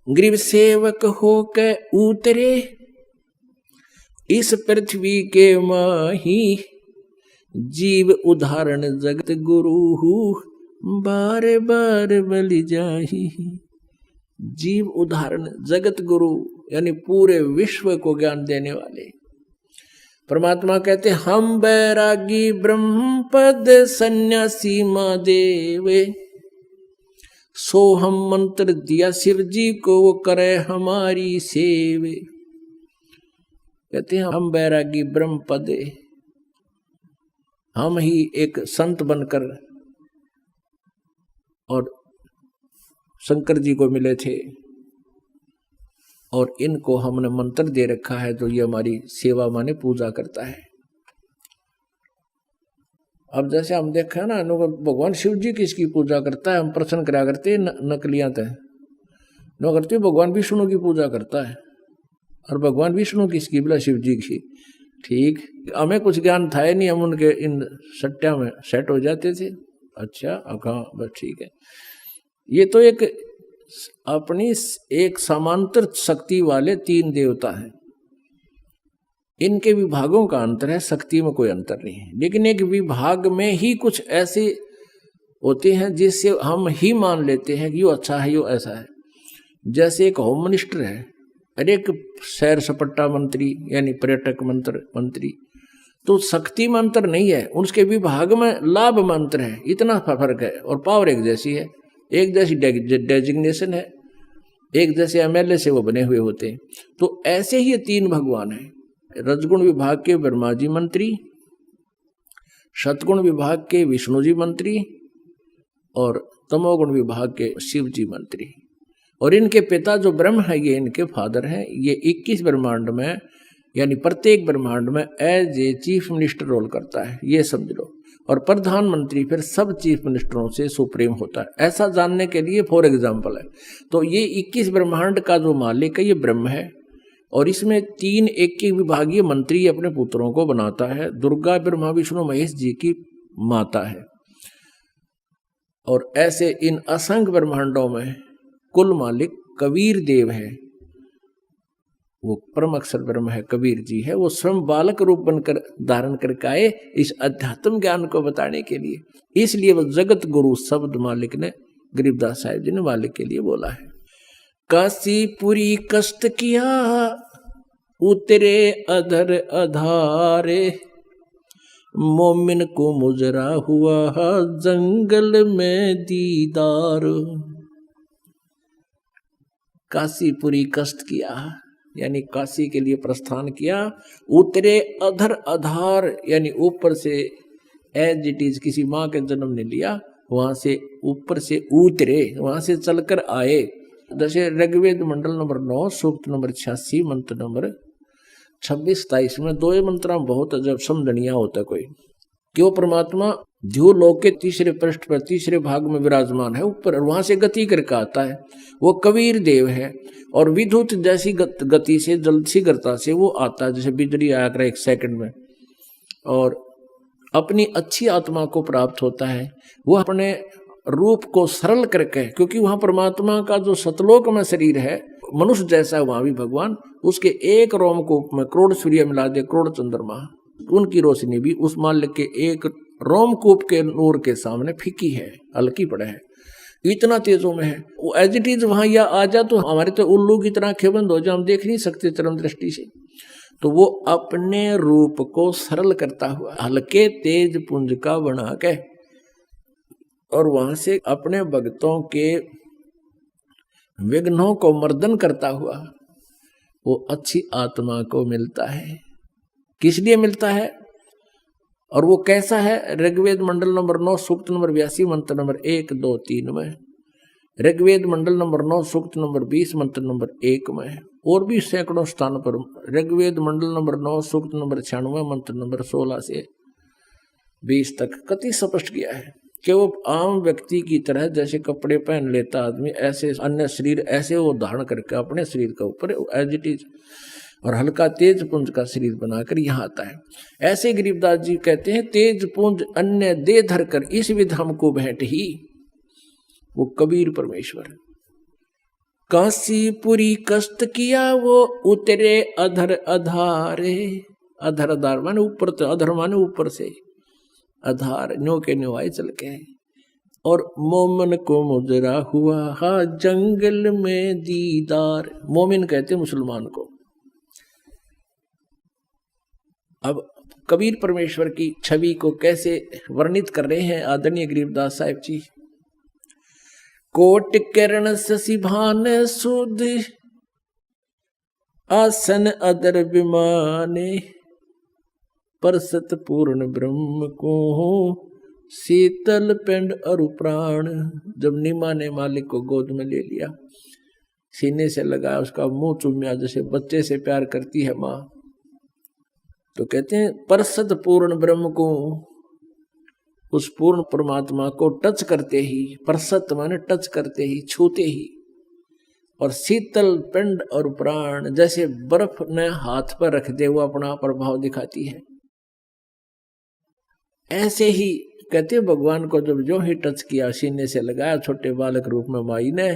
गरीब सेवक होकर उतरे इस पृथ्वी के माही, जीव उदाहरण जगत गुरु बार बार बलि जाही। जीव उदाहरण जगत गुरु यानी पूरे विश्व को ज्ञान देने वाले परमात्मा कहते हम बैरागी ब्रह्म पद सन्यासी महादेवे, सो हम मंत्र दिया शिव जी को वो करे हमारी सेवे। कहते हैं हम बैरागी ब्रह्म पद, हम ही एक संत बनकर और शंकर जी को मिले थे और इनको हमने मंत्र दे रखा है, तो ये हमारी सेवा माने पूजा करता है। अब जैसे हम देखा ना भगवान शिव जी किसकी पूजा करता है, हम प्रश्न करा करते नकलियां तय न करते भगवान विष्णु की पूजा करता है। और भगवान विष्णु किसकी, बोला शिव जी की। ठीक, हमें कुछ ज्ञान था ही नहीं, हम उनके इन सट्टा में सेट हो जाते थे। अच्छा हाँ बस ठीक है। ये तो एक अपनी एक समांतर शक्ति वाले तीन देवता हैं, इनके विभागों का अंतर है, शक्ति में कोई अंतर नहीं है। लेकिन एक विभाग में ही कुछ ऐसे होते हैं जिससे हम ही मान लेते हैं कि यो अच्छा है यो ऐसा है। जैसे एक होम मिनिस्टर है और एक सैर सपट्टा मंत्री यानी पर्यटक मंत्री, तो शक्ति में अंतर नहीं है, उसके विभाग में लाभ में अंतर है, इतना फर्क है। और पावर एक जैसी है, एक जैसी डेजिग्नेशन है, एक जैसे एमएलए से वो बने हुए होते हैं। तो ऐसे ही ये तीन भगवान हैं, रजगुण विभाग के ब्रह्मा जी मंत्री, सतगुण विभाग के विष्णु जी मंत्री और तमोगुण विभाग के शिव जी मंत्री। और इनके पिता जो ब्रह्म है ये इनके फादर हैं। ये 21 ब्रह्मांड में यानी प्रत्येक ब्रह्मांड में as a chief minister role करता है, ये समझ लो। और प्रधानमंत्री फिर सब चीफ मिनिस्टरों से सुप्रीम होता है। ऐसा जानने के लिए फॉर एग्जाम्पल है, तो ये 21 ब्रह्मांड का जो मालिक है ये ब्रह्म है। और इसमें तीन एक विभागीय मंत्री अपने पुत्रों को बनाता है। दुर्गा ब्रह्मा विष्णु महेश जी की माता है। और ऐसे इन असंख्य ब्रह्मांडों में कुल मालिक कबीर देव है, वो परम अक्षर ब्रह्म है, कबीर जी है। वो स्वयं बालक रूप बनकर धारण करके आए इस अध्यात्म ज्ञान को बताने के लिए। इसलिए वो जगत गुरु शब्द मालिक ने गरीबदास साहिब जी ने मालिक के लिए बोला है। काशीपुरी कष्ट किया उतरे अधर अधारे, मोमिन को मुजरा हुआ जंगल में दीदार। काशीपुरी कष्ट किया यानी काशी के लिए प्रस्थान किया। उतरे अधर आधार यानी ऊपर से एज इट इज किसी माँ के जन्म ने लिया, वहां से ऊपर से उतरे, वहां से चलकर आए। जैसे ऋग्वेद मंडल नंबर 9 सूक्त नंबर 86 मंत्र नंबर 26-27 में दो मंत्र बहुत अजब समझनिया होता कोई कि वो परमात्मा ध्युलोक के तीसरे पृष्ठ पर तीसरे भाग में विराजमान है ऊपर, और वहां से गति करके आता है। वो कबीर देव है और विद्युत जैसी गति से जल्द शीघ्रता से वो आता है, जैसे बिजली आया कर 1 सेकंड में, और अपनी अच्छी आत्मा को प्राप्त होता है। वो अपने रूप को सरल करके, क्योंकि वहां परमात्मा का जो सतलोक में शरीर है मनुष्य जैसा है, वहां भी भगवान उसके एक रोमकूप में करोड़ सूर्य मिला दे, करोड़ चंद्रमा, उनकी रोशनी भी उस मालिक के एक रोमकूप के नूर के सामने फीकी है, हल्की पड़े है, इतना तेजों में है वो। एज इट इज वहां या आ जा तो हमारे तो उल्लू की तरह आंखें बंद हो जाए, हम देख नहीं सकते चरम दृष्टि से। तो वो अपने रूप को सरल करता हुआ हल्के तेज पुंज का बना के, और वहां से अपने भक्तों के विघ्नों को मर्दन करता हुआ वो अच्छी आत्मा को मिलता है। किस लिए मिलता है और वो कैसा है? ऋग्वेद मंडल नंबर 9 सूक्त नंबर 82 मंत्र नंबर 1, 2, 3 में, ऋग्वेद मंडल नंबर 9 सूक्त नंबर 20 मंत्र नंबर 1 में, और भी सैकड़ों स्थान पर ऋग्वेद मंडल नंबर 9 सूक्त नंबर 96 मंत्र नंबर 16 से 20 तक कति स्पष्ट किया है कि वो आम व्यक्ति की तरह जैसे कपड़े पहन लेता आदमी, ऐसे अन्य शरीर ऐसे वो धारण करके अपने शरीर के ऊपर एज इट इज और हल्का तेज पुंज का शरीर बनाकर यहाँ आता है। ऐसे गरीबदास जी कहते हैं, तेज पुंज अन्य दे धर कर इस विध हमको भेंट ही, वो कबीर परमेश्वर। काशीपुरी कष्ट किया वो उतरे अधर अधारे। अधर अधार माने ऊपर, तो अधर माने ऊपर से, आधार न्यो के न्यो आए चल के। और मोमन को मुजरा हुआ हा जंगल में दीदार। मोमिन कहते मुसलमान को। अब कबीर परमेश्वर की छवि को कैसे वर्णित कर रहे हैं आदरणीय गरीबदास साहिब जी। कोट किरण शशि भान सुध आसन अदर विमाने। परसत पूर्ण ब्रह्म को शीतल पिंड अरु प्राण। जब नीमा ने मालिक को गोद में ले लिया, सीने से लगाया, उसका मुंह चूमिया जैसे बच्चे से प्यार करती है माँ, तो कहते हैं परसत पूर्ण ब्रह्म को, उस पूर्ण परमात्मा को टच करते ही, परसत माने टच करते ही, छूते ही, और शीतल पिंड और प्राण जैसे बर्फ ने हाथ पर रख दे वो अपना प्रभाव दिखाती है। ऐसे ही कहते भगवान को जब जो ही टच किया, सीने से लगाया छोटे बालक रूप में माई ने,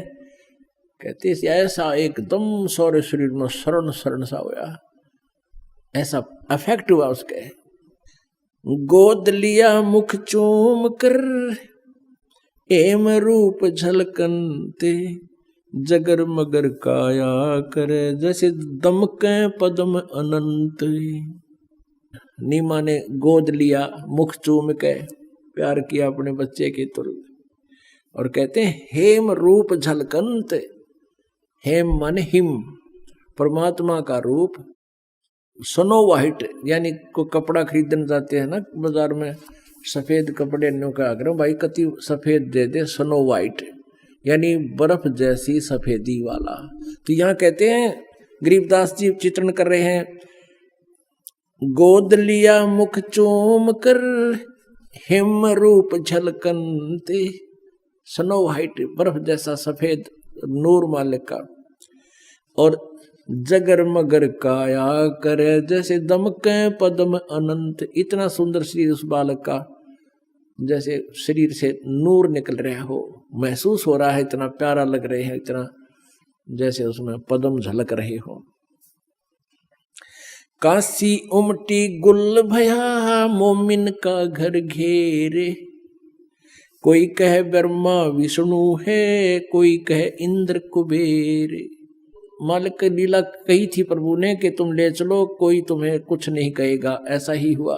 कहते ऐसा एकदम सारे शरीर में शरण शरण सा हुआ, ऐसा अफेक्ट हुआ उसके। गोद लिया मुख चूम कर एम रूप झलकनते। जगर मगर काया करे जैसे दमके पद्म अनंत। नीमा ने गोद लिया, मुख चूम के प्यार किया अपने बच्चे की तुल, और कहते हैं हेम रूप झलकंत। हेम माने हिम, परमात्मा का रूप। स्नो वाइट, यानी को कपड़ा खरीदने जाते हैं ना बाजार में, सफेद कपड़े न्यू का आग्रह भाई कति सफेद दे दे, स्नो वाइट यानी बर्फ जैसी सफेदी वाला। तो यहाँ कहते हैं गरीबदास जी चित्रण कर रहे हैं, गोद लिया मुख चूम कर हिम रूप झलकनते। स्नो वाइट, बर्फ जैसा सफेद नूर मालिक का। और जगर मगर काया करे जैसे दमके पद्म अनंत। इतना सुंदर शरीर उस बालक का, जैसे शरीर से नूर निकल रहा हो, महसूस हो रहा है, इतना प्यारा लग रहे हैं, इतना जैसे उसमें पद्म झलक रहे हो। काशी उमटी गुल भया मोमिन का घर घेरे। कोई कहे ब्रह्मा विष्णु है, कोई कहे इंद्र कुबेर। मालिक लीला कही थी प्रभु ने कि तुम ले चलो, कोई तुम्हें कुछ नहीं कहेगा। ऐसा ही हुआ।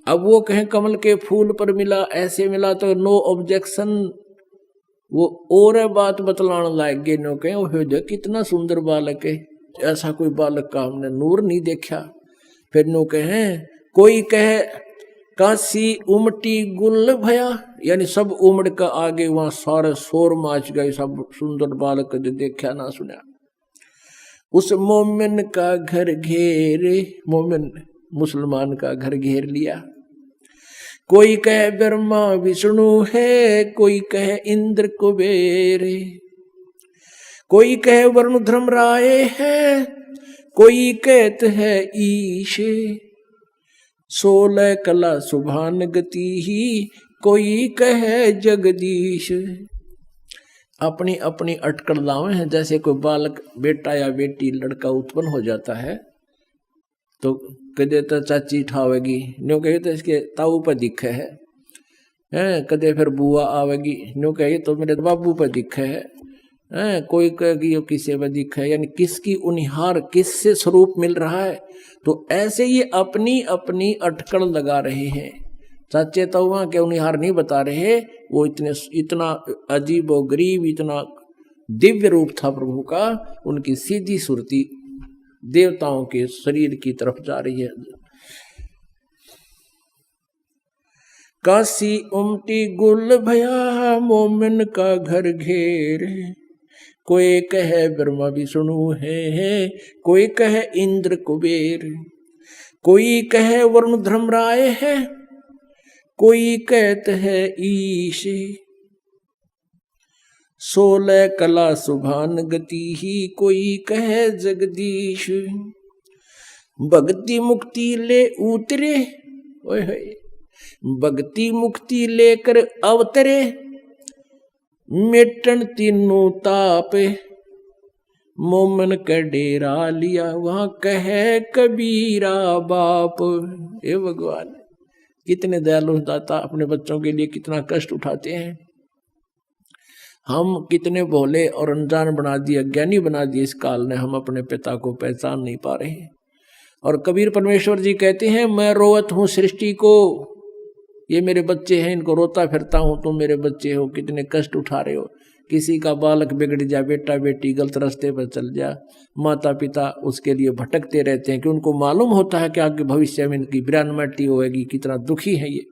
अब वो कहें कमल के फूल पर मिला, ऐसे मिला, तो नो ऑब्जेक्शन। वो और बात बतलाने लायक गे, नो कहें वो देख कितना सुंदर बालक है, ऐसा कोई बालक का हमने नूर नहीं देखा। फिर नो कहें कोई कहे काशी उमटी गुल भया, यानी सब उमड़ का आगे वहां सारे शोर माच गए, सब सुंदर बालक जो देखा ना सुना। उस मोमिन का घर घेरे, मोमिन मुसलमान का घर घेर लिया। कोई कहे ब्रह्मा विष्णु है, कोई कहे इंद्र कुबेर। कोई कहे वरुण धर्मराय है, कोई कहते है ईश। 16 कला सुभान गति ही, कोई कहे जगदीश। अपनी अपनी अटकल लावे हैं। जैसे कोई बालक बेटा या बेटी लड़का उत्पन्न हो जाता है तो कदे तो चाची ठावेगी, न्यू कहे तो इसके ताऊ पर दिखे है, कदे फिर बुआ आवेगी, न्यू कहे तो मेरे बाबू पर दिखे है, कोई कहेगी किसी पर दिखे, यानी किसकी उनिहार किससे स्वरूप मिल रहा है। तो ऐसे ये अपनी अपनी अटकल लगा रहे हैं। चाचे ताऊआ के उनिहार नहीं बता रहे, वो इतना अजीब और गरीब, इतना दिव्य रूप था प्रभु का, उनकी सीधी सुरती देवताओं के शरीर की तरफ जा रही है। काशी उमटी गुल भया मोमिन का घर घेर। कोई कहे ब्रह्मा विष्णु है, कोई कहे इंद्र कुबेर। कोई कहे वरुण धर्मराय है, कोई कहते है ईश। 16 कला सुभान गति ही, कोई कहे जगदीश। भक्ति मुक्ति ले उतरे, ओए होए, भक्ति मुक्ति लेकर अवतरे। मिटन तीनों ताप, मोमन के डेरा लिया वहां कहे कबीरा बाप। हे भगवान, कितने दयालु दाता अपने बच्चों के लिए कितना कष्ट उठाते हैं। हम कितने भोले और अनजान बना दिए, अज्ञानी बना दिए इस काल ने, हम अपने पिता को पहचान नहीं पा रहे। और कबीर परमेश्वर जी कहते हैं, मैं रोवत हूँ सृष्टि को, ये मेरे बच्चे हैं, इनको रोता फिरता हूँ, तुम मेरे बच्चे हो, कितने कष्ट उठा रहे हो। किसी का बालक बिगड़ जा, बेटा बेटी गलत रास्ते पर चल जा, माता पिता उसके लिए भटकते रहते हैं कि उनको मालूम होता है कि आगे भविष्य में इनकी बिरानमटी होएगी, कितना दुखी है ये,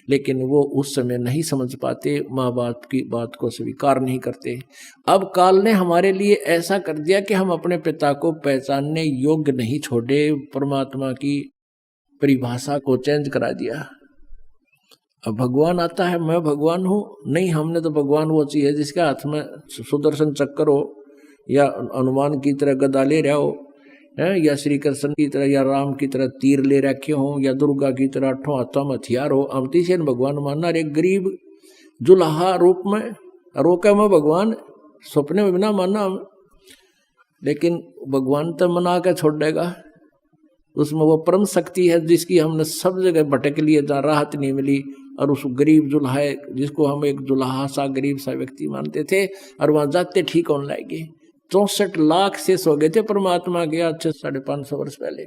लेकिन वो उस समय नहीं समझ पाते, माँ बाप की बात को स्वीकार नहीं करते। अब काल ने हमारे लिए ऐसा कर दिया कि हम अपने पिता को पहचानने योग्य नहीं छोड़े, परमात्मा की परिभाषा को चेंज करा दिया। अब भगवान आता है, मैं भगवान हूँ, नहीं, हमने तो भगवान वो चीज है जिसके हाथ में सुदर्शन चक्र हो, या हनुमान की तरह गदा ले रहा हो, या श्री कृष्ण की तरह या राम की तरह तीर ले रखे हो, या दुर्गा की तरह 8 हाथों में हथियार हो। हम तीसरे भगवान मानना, एक गरीब जुलाहा रूप में रोका में भगवान, सपने में बिना मानना हम, लेकिन भगवान तो मना के छोड़ देगा। उसमें वो परम शक्ति है जिसकी हमने सब जगह भटक लिए, जहाँ राहत नहीं मिली, और उस गरीब जुल्हा जिसको हम एक जुल्हा सा गरीब सा व्यक्ति मानते थे, और वहां जाते ठीक होने लगे। 64 लाख शेष हो गए थे परमात्मा के आज से 550 वर्ष पहले।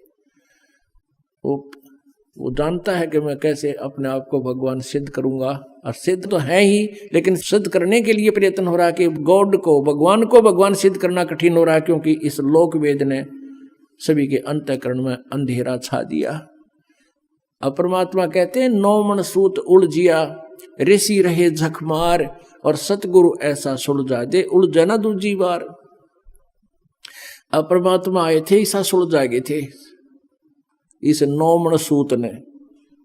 वो जानता है कि मैं कैसे अपने आप को भगवान सिद्ध करूंगा, और सिद्ध तो है ही, लेकिन सिद्ध करने के लिए प्रयत्न हो रहा है कि गॉड को भगवान सिद्ध करना कठिन हो रहा है, क्योंकि इस लोक वेद ने सभी के अंतःकरण में अंधेरा छा दिया। अब परमात्मा कहते हैं, 9 मन सूत उलझिया ऋषि रहे झकमार, और सतगुरु ऐसा सुलझा दे उलझा ना दूजी बार। अब परमात्मा आए थे, ऐसा सुलझा गए थे इस 9 मन सूत ने।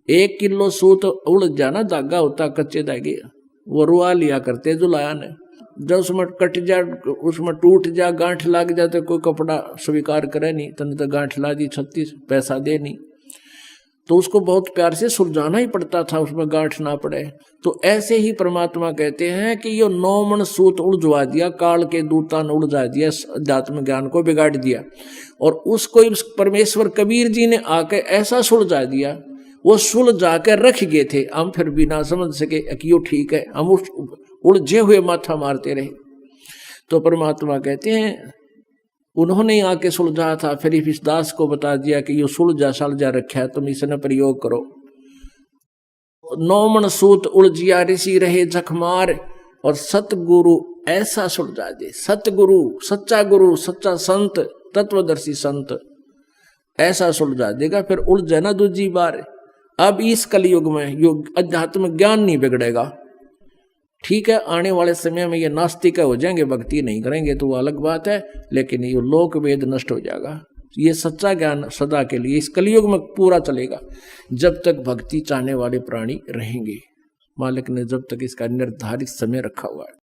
1 किलो सूत उलझ जाना, धागा होता कच्चे धागे, वो रुआ लिया करते जुलाया ने। जब उसमें कट जा, उसमें टूट जा, गांठ लग जा, तो कोई कपड़ा स्वीकार करे नहीं, तने तो गांठ ला दी 36 पैसा दे नहीं, तो उसको बहुत प्यार से सुलझाना ही पड़ता था, उसमें गांठ ना पड़े। तो ऐसे ही परमात्मा कहते हैं कि ये 9 मन सूत उलझवा दिया, काल के दूता ने उलझा दिया, अध्यात्म ज्ञान को बिगाड़ दिया। और उसको परमेश्वर कबीर जी ने आके ऐसा सुलझा दिया, वो सुलझा के रख गए थे, हम फिर भी ना समझ सके कि यो ठीक है, हम उस उलझे हुए माथा मारते रहे। तो परमात्मा कहते हैं, उन्होंने आके सुलझा था, फिर इस दास को बता दिया कि ये सुलझा रखा है, तुम इसने प्रयोग करो। 9 मन सूत उलझिया ऋषि रहे झकमार, और सतगुरु ऐसा सुलझा दे। सतगुरु, सच्चा गुरु, सच्चा संत, तत्वदर्शी संत ऐसा सुलझा देगा, फिर उलझे ना दूजी बार। अब इस कलयुग में योग अध्यात्म ज्ञान नहीं बिगड़ेगा, ठीक है। आने वाले समय में ये नास्तिक हो जाएंगे, भक्ति नहीं करेंगे तो वो अलग बात है, लेकिन ये लोक वेद नष्ट हो जाएगा। ये सच्चा ज्ञान सदा के लिए इस कलयुग में पूरा चलेगा, जब तक भक्ति चाहने वाले प्राणी रहेंगे। मालिक ने जब तक इसका निर्धारित समय रखा हुआ है।